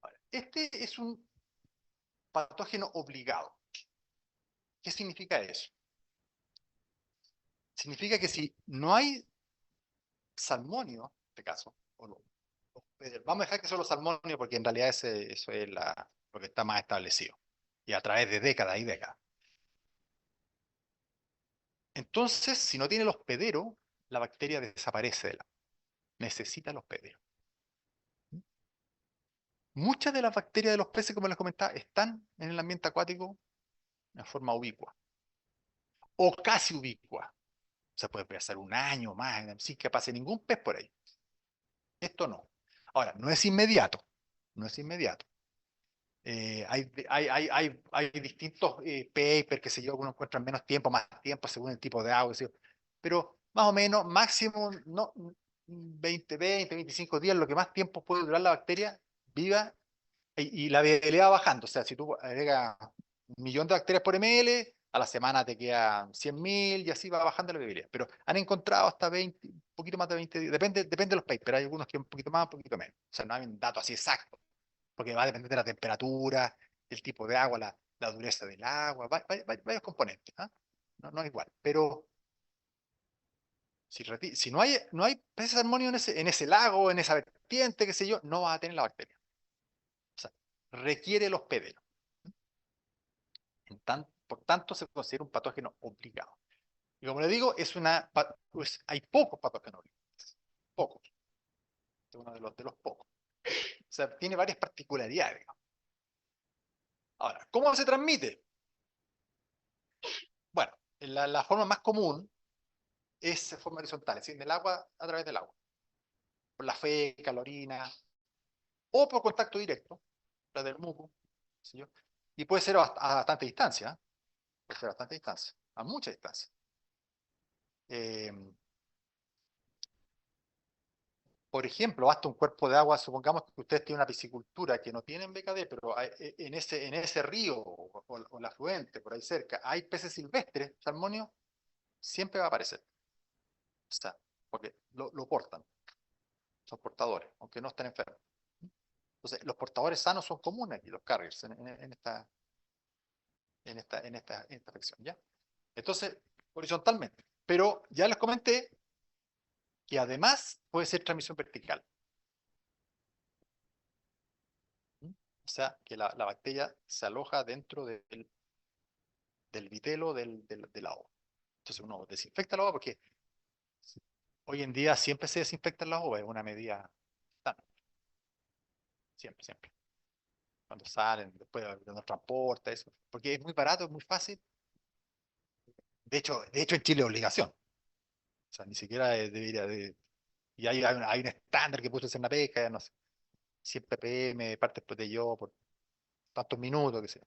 Ahora, este es un patógeno obligado. ¿Qué significa eso? Significa que si no hay salmonio, en este caso, vamos a dejar que son los salmonios porque en realidad eso es lo que está más establecido y a través de décadas y décadas. Entonces, si no tiene el hospedero, la bacteria desaparece de la. Necesita el hospedero. Muchas de las bacterias de los peces, como les comentaba, están en el ambiente acuático en forma ubicua o casi ubicua. O sea, puede pasar un año más sin que pase ningún pez por ahí. Esto no. Ahora, no es inmediato. No es inmediato. Hay distintos papers, que se yo, uno encuentra menos tiempo, más tiempo, según el tipo de agua, qué sé yo. Pero más o menos, máximo, no, 20 25 días, lo que más tiempo puede durar la bacteria viva y la viabilidad va bajando. O sea, si tú agregas 1 millón de bacterias por ml, a la semana te quedan 100.000 y así va bajando la viabilidad. Pero han encontrado hasta 20, un poquito más de 20 días. Depende de los papers. Hay algunos que un poquito más, un poquito menos. O sea, no hay un dato así exacto, porque va a depender de la temperatura, el tipo de agua, la dureza del agua, varios componentes. ¿Ah? No es igual. Pero si no hay peces de armonio en ese lago, en esa vertiente, qué sé yo, no vas a tener la bacteria. O sea, requiere el hospedero. Por tanto, se considera un patógeno obligado. Y como le digo, pues, hay pocos patógenos obligados. Pocos. Es uno de los pocos. O sea, tiene varias particularidades, digamos. Ahora, ¿cómo se transmite? Bueno, la forma más común es de forma horizontal, es decir, del agua a través del agua. Por la feca, la orina, o por contacto directo, la del muco, qué sé yo. Y puede ser a bastante distancia, ¿eh? Puede ser a bastante distancia, a mucha distancia. Eh, por ejemplo, basta un cuerpo de agua, supongamos que usted tiene una piscicultura que no tienen BKD, pero en ese río o el afluente, por ahí cerca, hay peces silvestres, salmonio, siempre va a aparecer. O sea, porque lo portan, son portadores, aunque no estén enfermos. Entonces, los portadores sanos son comunes aquí, los carriers, en esta afección, ¿ya? Entonces, horizontalmente. Pero ya les comenté que además puede ser transmisión vertical. ¿Mm? O sea, que la bacteria se aloja dentro del vitelo del agua. Entonces uno desinfecta el agua porque hoy en día siempre se desinfecta el agua, es una medida estándar. Siempre, siempre. Cuando salen, después cuando transporta, eso. Porque es muy barato, es muy fácil. De hecho en Chile es obligación. O sea, ni siquiera debería de... Y hay un estándar que puso en la pesca, no sé, 100 ppm, partes por yo por tantos minutos, que sé.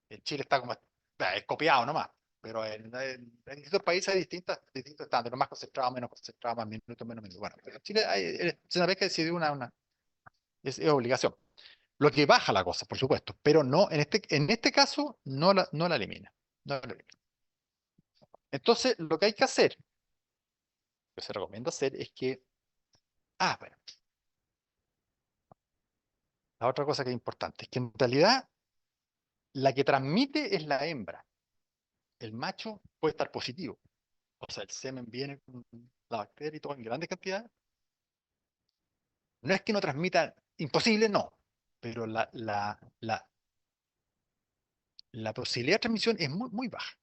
En Chile está como, es copiado nomás, pero en distintos países hay distintos estándares, más concentrado, menos concentrado, más minutos, menos minutos. Bueno, pero en Chile es una vez que decidió es obligación. Lo que baja la cosa, por supuesto, pero no, en este caso no la elimina. No la elimina. Entonces, lo que hay que hacer, lo que se recomienda hacer es que, bueno, la otra cosa que es importante es que en realidad la que transmite es la hembra. El macho puede estar positivo. O sea, el semen viene con la bacteria y todo en grandes cantidades. No es que no transmita, imposible, no, pero la posibilidad de transmisión es muy, muy baja.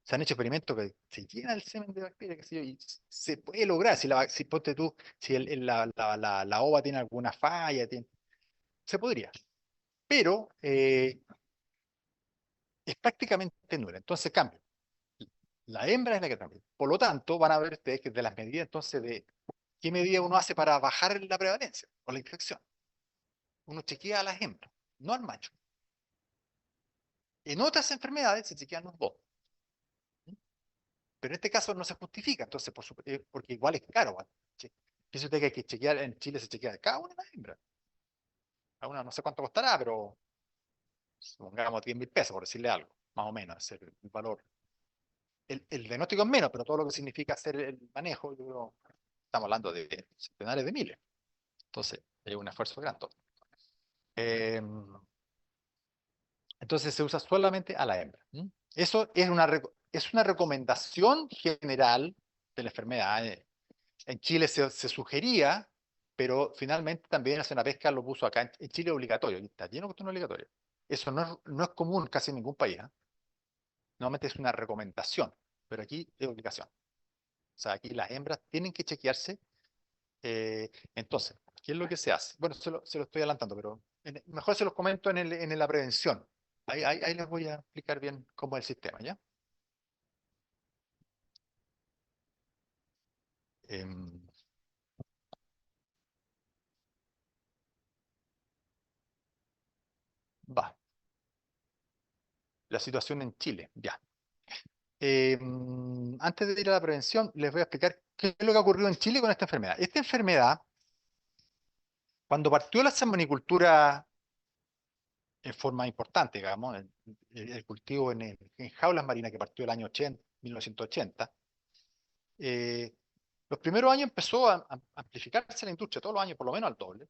Se han hecho experimentos que se llena el semen de bacterias, qué sé yo, y se puede lograr, si ponte tú, si la ova tiene alguna falla, se podría, pero es prácticamente nula. Entonces cambia. La hembra es la que transmite. Por lo tanto, van a ver ustedes que de las medidas, entonces, de qué medida uno hace para bajar la prevalencia o la infección. Uno chequea a las hembras, no al macho. En otras enfermedades se chequean los dos. Pero en este caso no se justifica, entonces, porque igual es caro. ¿Vale? Piensa usted que hay que chequear, en Chile se chequea cada una de las hembras. A una no sé cuánto costará, pero supongamos 10.000 pesos, por decirle algo, más o menos, es el valor. El diagnóstico es menos, pero todo lo que significa hacer el manejo, yo creo, estamos hablando de centenares de miles. Entonces, es un esfuerzo grande. Eh, entonces se usa solamente a la hembra. ¿Mm? Eso es una recomendación general de la enfermedad. En Chile se sugería, pero finalmente también hace una pesca lo puso acá. En Chile es obligatorio, y está lleno de cuestiones obligatorias. Eso no es común casi en ningún país. ¿Eh? Normalmente es una recomendación, pero aquí es obligación. O sea, aquí las hembras tienen que chequearse. Entonces, ¿qué es lo que se hace? Bueno, se lo estoy adelantando, pero mejor se los comento en la prevención. Ahí les voy a explicar bien cómo es el sistema, ¿ya? Em, va, la situación en Chile, ya. Antes de ir a la prevención, les voy a explicar qué es lo que ha ocurrido en Chile con esta enfermedad. Esta enfermedad Cuando partió la salmonicultura en forma importante, digamos, el cultivo en jaulas marinas que partió el año 80, 1980, eh, los primeros años empezó a amplificarse la industria, todos los años por lo menos al doble.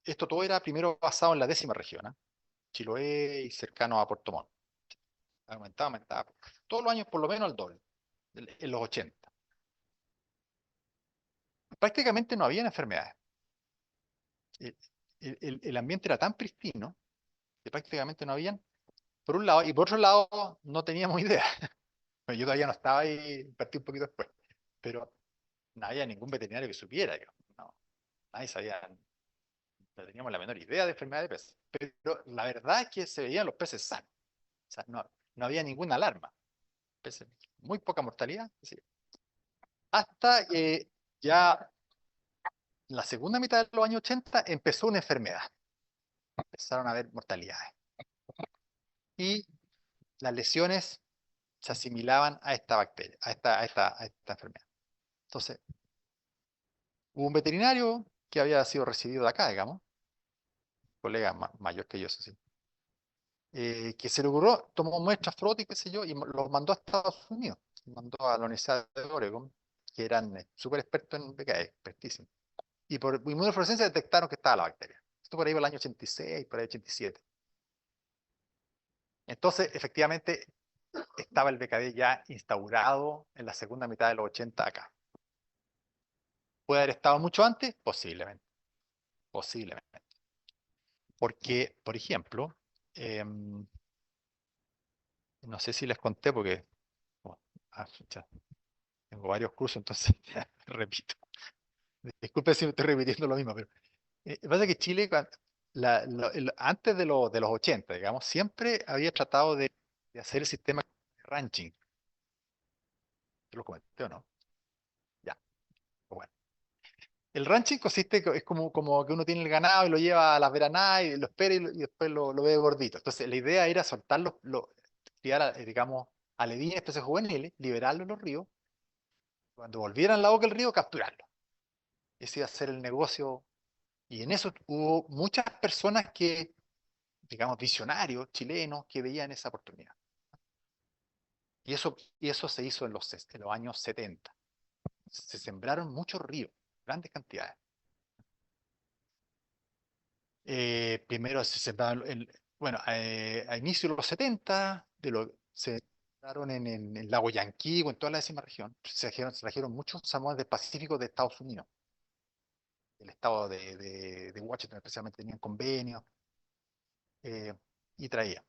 Esto todo era primero basado en la décima región, ¿eh? Chiloé y cercano a Puerto Montt. Aumentaba, aumentaba. Todos los años por lo menos al doble, en los 80. Prácticamente no había enfermedades. El, el ambiente era tan pristino que prácticamente no habían, por un lado, y por otro lado no teníamos idea. Bueno, yo todavía no estaba ahí, partí un poquito después, pero no había ningún veterinario que supiera, digamos, no, nadie sabía, no teníamos la menor idea de enfermedad de peces, pero la verdad es que se veían los peces sanos, o sea, no había ninguna alarma, peces, muy poca mortalidad, sí. Hasta que ya la segunda mitad de los años 80 empezó una enfermedad, empezaron a haber mortalidades, y las lesiones se asimilaban a esta bacteria, a esta enfermedad. Entonces, hubo un veterinario que había sido recibido de acá, digamos, colega mayor que yo, eso sí, que se le ocurrió, tomó muestras, frota y qué sé yo, y los mandó a Estados Unidos, los mandó a la Universidad de Oregon, que eran súper expertos en BKE, expertísimos. Y por inmunofluorescencia detectaron que estaba la bacteria. Esto por ahí por el año 86, por ahí 87. Entonces, efectivamente, estaba el BKD ya instaurado en la segunda mitad de los 80 acá. ¿Puede haber estado mucho antes? Posiblemente, posiblemente. Porque, por ejemplo, no sé si les conté porque bueno, chucha, tengo varios cursos, entonces repito. Disculpe si me estoy repitiendo lo mismo, pero pasa que Chile, antes de los 80, digamos, siempre había tratado de hacer el sistema de ranching. ¿Te lo comenté o no? Ya, bueno. El ranching consiste, es como que uno tiene el ganado y lo lleva a las veranas y lo espera y después lo ve gordito. Entonces, la idea era soltarlos, criar, digamos, alevines, especies juveniles, liberarlos en los ríos, cuando volvieran a la boca del río, capturarlos. Ese iba a ser el negocio. Y en eso hubo muchas personas que, digamos, visionarios chilenos que veían esa oportunidad. Y eso se hizo en los años 70. Se sembraron muchos ríos, grandes cantidades. Primero se sembraron, bueno, a inicios de los 70, se sembraron en el lago Yanquí o en toda la décima región. Se trajeron muchos salmones del Pacífico de Estados Unidos. El estado de Washington especialmente tenían convenios eh, y traían.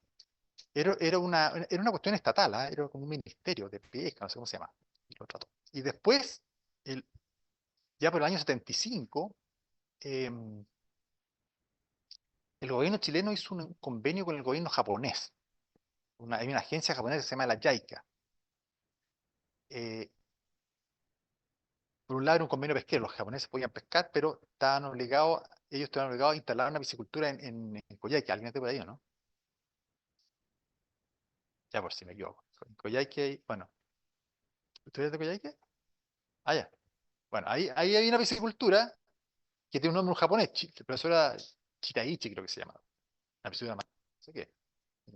Era una cuestión estatal, ¿ah? Era como un ministerio de pesca, no sé cómo se llama. Y lo trató. Y después, ya por el año 75, el gobierno chileno hizo un convenio con el gobierno japonés. Hay una agencia japonesa que se llama la JICA. Eh, por un lado era un convenio pesquero, los japoneses podían pescar, pero ellos estaban obligados a instalar una piscicultura en Coyhaique. ¿Alguien está por ahí o no? Ya por si me equivoco. En Coyhaique, bueno, ¿tú eres de Coyhaique? Ah, ya. Bueno, ahí hay una piscicultura que tiene un nombre en japonés, el profesor era Chiraichi, creo que se llama. La piscicultura más. No sé qué.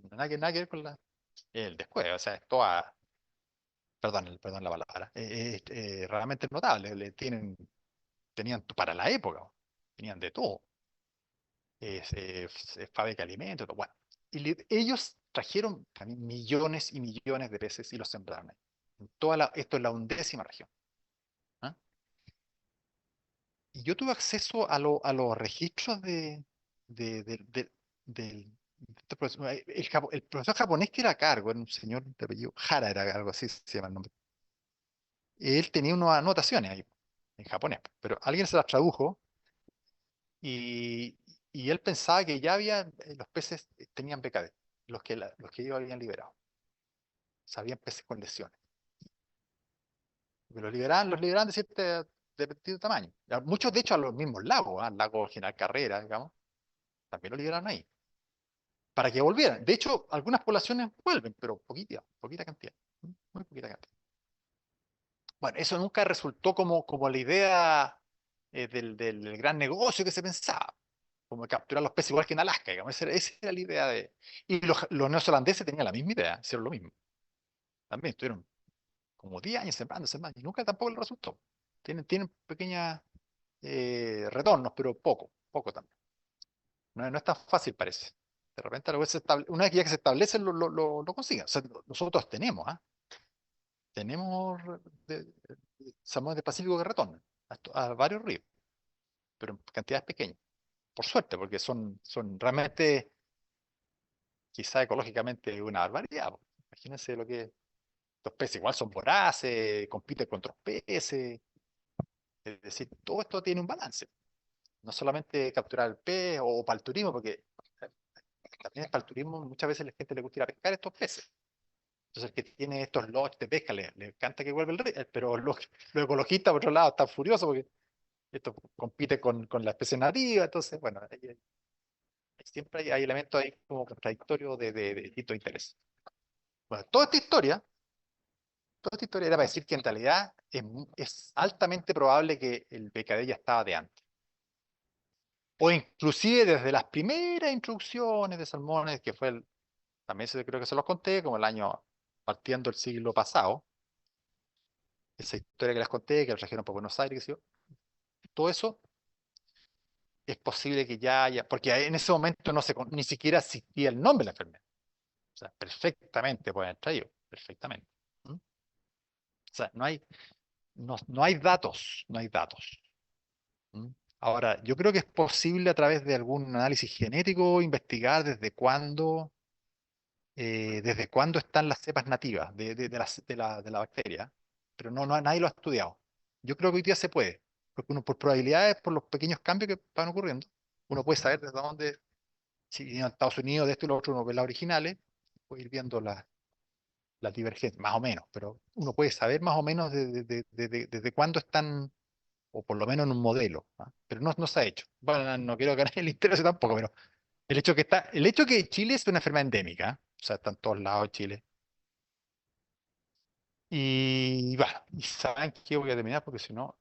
Nada que ver con el después, o sea, es toda. Perdón la palabra. Realmente notable. Tenían para la época, tenían de todo. Fábrica de alimentos, todo. Bueno, y ellos trajeron también millones y millones de peces y los sembraron ahí. Esto es la 11ª región. ¿Ah? Y yo tuve acceso a los registros del este profesor. El profesor japonés que era a cargo, era un señor de apellido Hara, era algo así, se llama el nombre. Él tenía unas anotaciones ahí en japonés, pero alguien se las tradujo y, y él pensaba que ya los peces tenían BKD, los que ellos habían liberado. O sea, habían peces con lesiones. Porque los liberaban de pequeño tamaño. Muchos, de hecho, a los mismos lagos, al lago General Carrera, digamos, también lo liberaron ahí. Para que volvieran. De hecho, algunas poblaciones vuelven, pero poquita cantidad. Muy poquita cantidad. Bueno, eso nunca resultó como la idea del gran negocio que se pensaba, como capturar los peces igual que en Alaska, digamos. Esa era la idea de... Y los neozelandeses tenían la misma idea, hicieron lo mismo. También estuvieron como 10 años sembrando, y nunca tampoco les resultó. Tienen pequeños retornos, pero poco también. No es tan fácil, parece. De repente, una vez que ya que se establece, lo consiguen. O sea, nosotros tenemos salmones del Pacífico que retornan a varios ríos, pero en cantidades pequeñas. Por suerte, porque son realmente, quizá ecológicamente, una barbaridad, po. Imagínense lo que los peces igual son voraces, compiten con otros peces. Es decir, todo esto tiene un balance. No solamente capturar el pez o para el turismo, porque también para el turismo muchas veces a la gente le gusta ir a pescar estos peces. Entonces el que tiene estos lodges de pesca le encanta que vuelva el río, pero los ecologistas, por otro lado, están furiosos porque esto compite con la especie nativa. Entonces, bueno, siempre hay elementos ahí como contradictorios de distintos intereses. Bueno, toda esta historia era para decir que en realidad es altamente probable que el PKD ya estaba de antes. O inclusive desde las primeras introducciones de salmones, que fue también creo que se los conté, como el año partiendo el siglo pasado, esa historia que les conté, que lo trajeron por Buenos Aires, qué sé yo, todo eso es posible que ya haya, porque en ese momento ni siquiera existía el nombre de la enfermedad. O sea, perfectamente pueden haber traído, perfectamente. ¿Mm? O sea, no hay datos, no hay datos. ¿Mm? Ahora, yo creo que es posible a través de algún análisis genético investigar desde cuándo están las cepas nativas de la bacteria, pero nadie lo ha estudiado. Yo creo que hoy día se puede, porque uno por probabilidades, por los pequeños cambios que van ocurriendo, uno puede saber desde dónde, si en Estados Unidos de esto y lo otro uno ve las originales, puede ir viendo las divergencias, más o menos, pero uno puede saber más o menos desde cuándo están, o por lo menos en un modelo, ¿ah? Pero no se ha hecho. Bueno, no quiero ganar el interés tampoco, pero el hecho que Chile es una enfermedad endémica, o sea, está en todos lados de Chile. Y bueno, y saben que voy a terminar porque si no,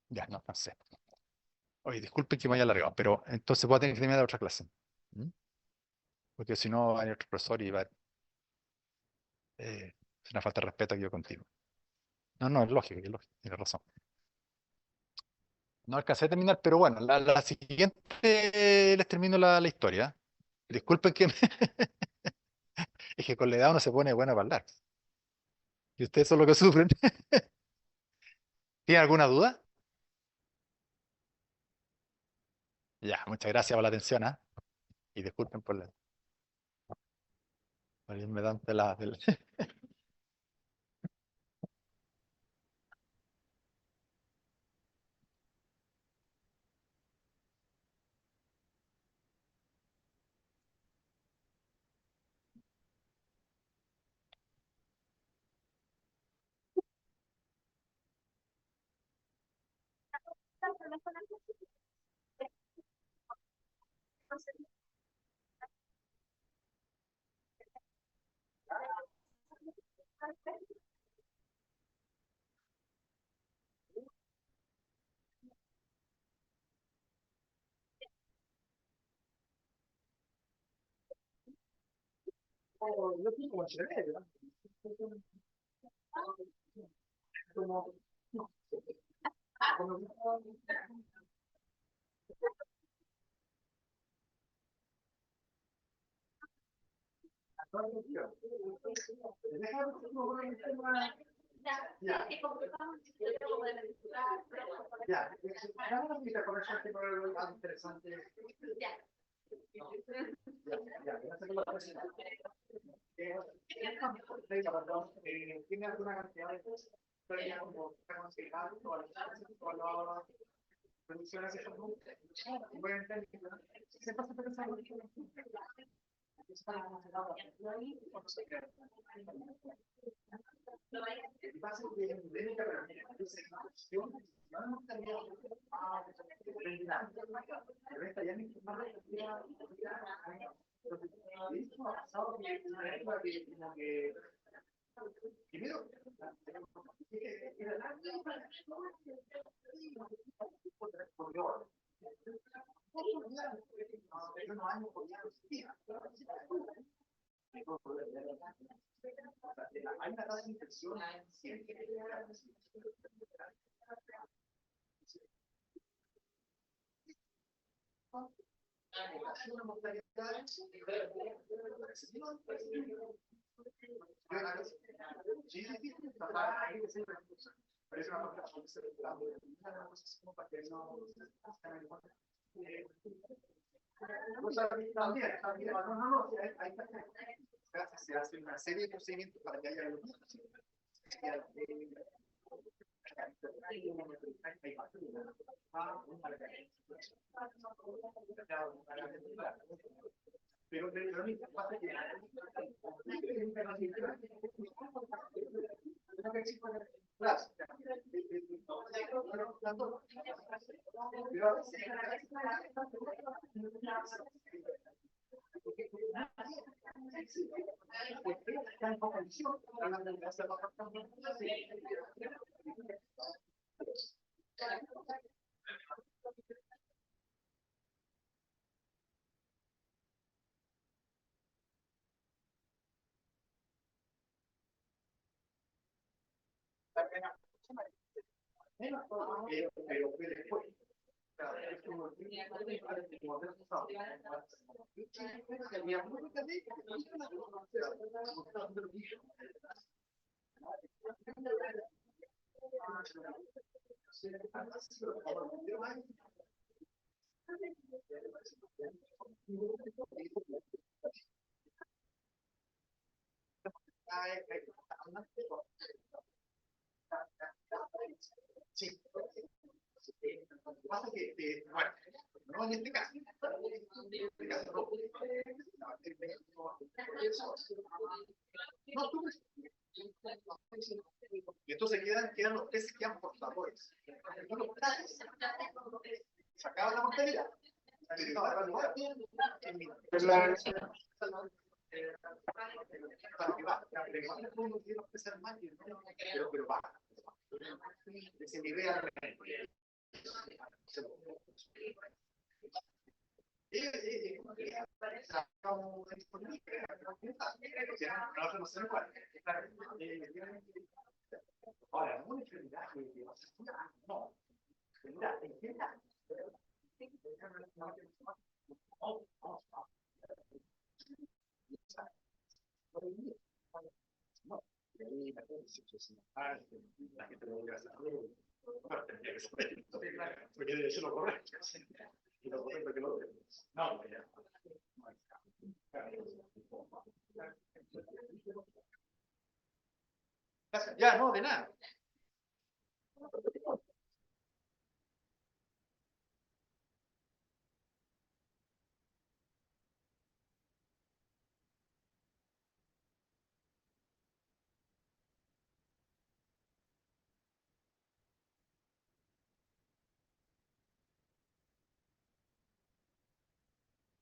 ya no sé. Oye, disculpen que me haya alargado, pero entonces voy a tener que terminar la otra clase. ¿Mm? Porque si no, hay otro profesor y es una falta de respeto que yo contigo. No, no, es lógico, tienes razón. No alcancé a terminar, pero bueno, la siguiente les termino la historia. Disculpen que es que con la edad uno se pone bueno para hablar. Y ustedes son los que sufren. ¿Tienen alguna duda? Ya, muchas gracias por la atención, ¿ah? Y disculpen por el inmediato del... Se hace una serie de procedimientos para que haya pero sí. Pasa que, bueno, no en este caso. No, tú y entonces quedan los peces quedan portadores. Se acaba la mortalidad. Pero va. Ese nivel ahora, una enfermedad no. La gente lo voy a hacer. Bueno, tendría que saber. Porque debe ser lo correcto. Y lo correcto que lo debe. No, ya, no, de nada.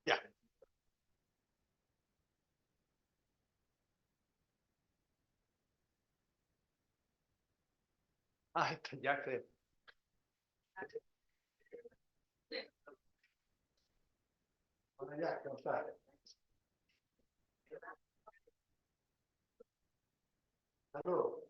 Ya. Ah, ya creo. Bueno, ya, ¿cómo está? Saludos.